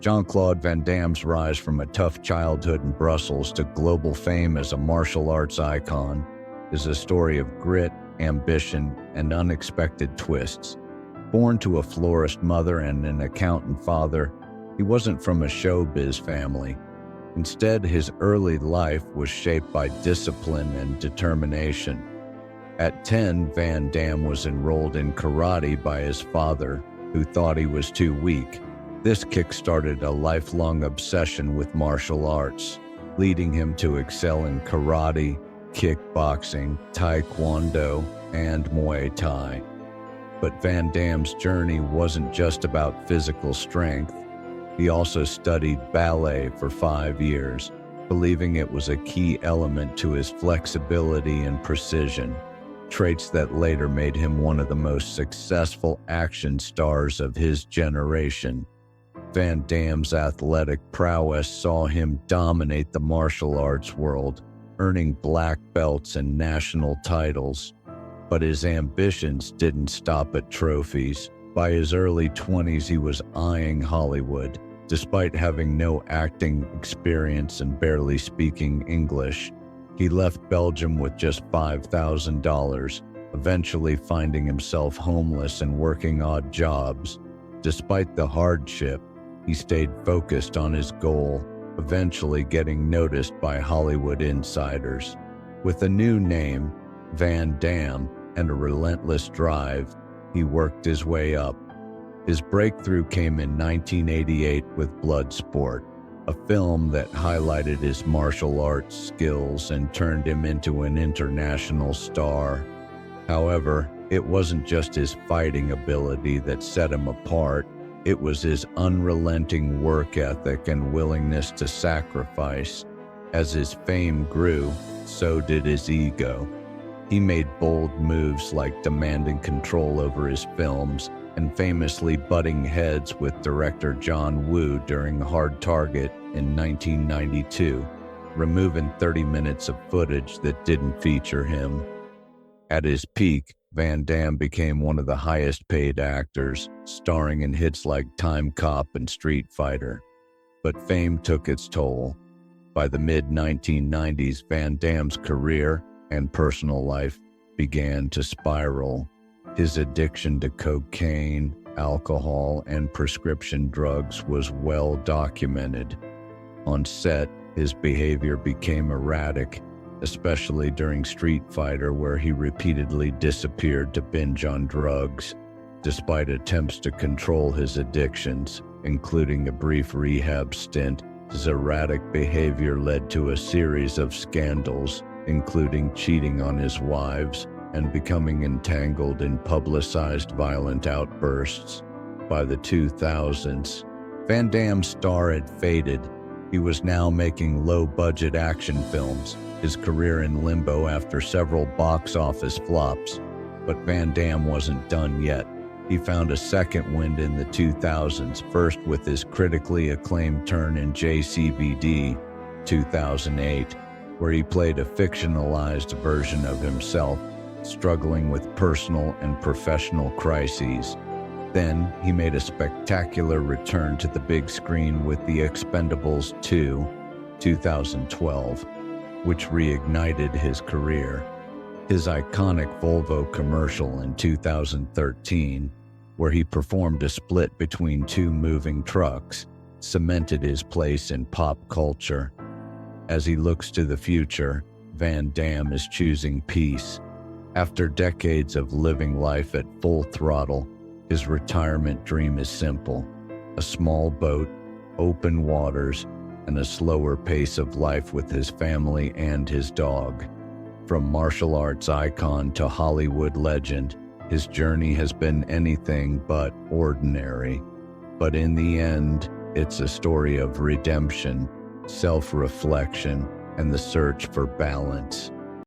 Jean-Claude Van Damme's rise from a tough childhood in Brussels to global fame as a martial arts icon is a story of grit, ambition, and unexpected twists. Born to a florist mother and an accountant father, he wasn't from a showbiz family. Instead, his early life was shaped by discipline and determination. At 10, Van Damme was enrolled in karate by his father, who thought he was too weak. This kick-started a lifelong obsession with martial arts, leading him to excel in karate, kickboxing, taekwondo, and Muay Thai. But Van Damme's journey wasn't just about physical strength. He also studied ballet for 5 years, believing it was a key element to his flexibility and precision, traits that later made him one of the most successful action stars of his generation. Van Damme's athletic prowess saw him dominate the martial arts world, earning black belts and national titles. But his ambitions didn't stop at trophies. By his early 20s, he was eyeing Hollywood. Despite having no acting experience and barely speaking English, he left Belgium with just $5,000, eventually finding himself homeless and working odd jobs. Despite the hardship, he stayed focused on his goal, eventually getting noticed by Hollywood insiders. With a new name, Van Damme, and a relentless drive, he worked his way up. His breakthrough came in 1988 with Bloodsport, a film that highlighted his martial arts skills and turned him into an international star. However, it wasn't just his fighting ability that set him apart. It was his unrelenting work ethic and willingness to sacrifice. As his fame grew, so did his ego. He made bold moves like demanding control over his films and famously butting heads with director John Woo during Hard Target in 1992, removing 30 minutes of footage that didn't feature him. At his peak, Van Damme became one of the highest-paid actors, starring in hits like Time Cop and Street Fighter. But fame took its toll. By the mid-1990s, Van Damme's career and personal life began to spiral. His addiction to cocaine, alcohol, and prescription drugs was well documented. On set, his behavior became erratic, especially during Street Fighter, where he repeatedly disappeared to binge on drugs. Despite attempts to control his addictions, including a brief rehab stint, his erratic behavior led to a series of scandals, including cheating on his wives and becoming entangled in publicized violent outbursts. By the 2000s, Van Damme's star had faded. He was now making low-budget action films, his career in limbo after several box office flops. But Van Damme wasn't done yet. He found a second wind in the 2000s, first with his critically acclaimed turn in JCVD 2008, where he played a fictionalized version of himself, struggling with personal and professional crises. Then, he made a spectacular return to the big screen with The Expendables 2, 2012, which reignited his career. His iconic Volvo commercial in 2013, where he performed a split between two moving trucks, cemented his place in pop culture. As he looks to the future, Van Damme is choosing peace. After decades of living life at full throttle, his retirement dream is simple: a small boat, open waters, and a slower pace of life with his family and his dog. From martial arts icon to Hollywood legend, his journey has been anything but ordinary. But in the end, it's a story of redemption, self-reflection, and the search for balance.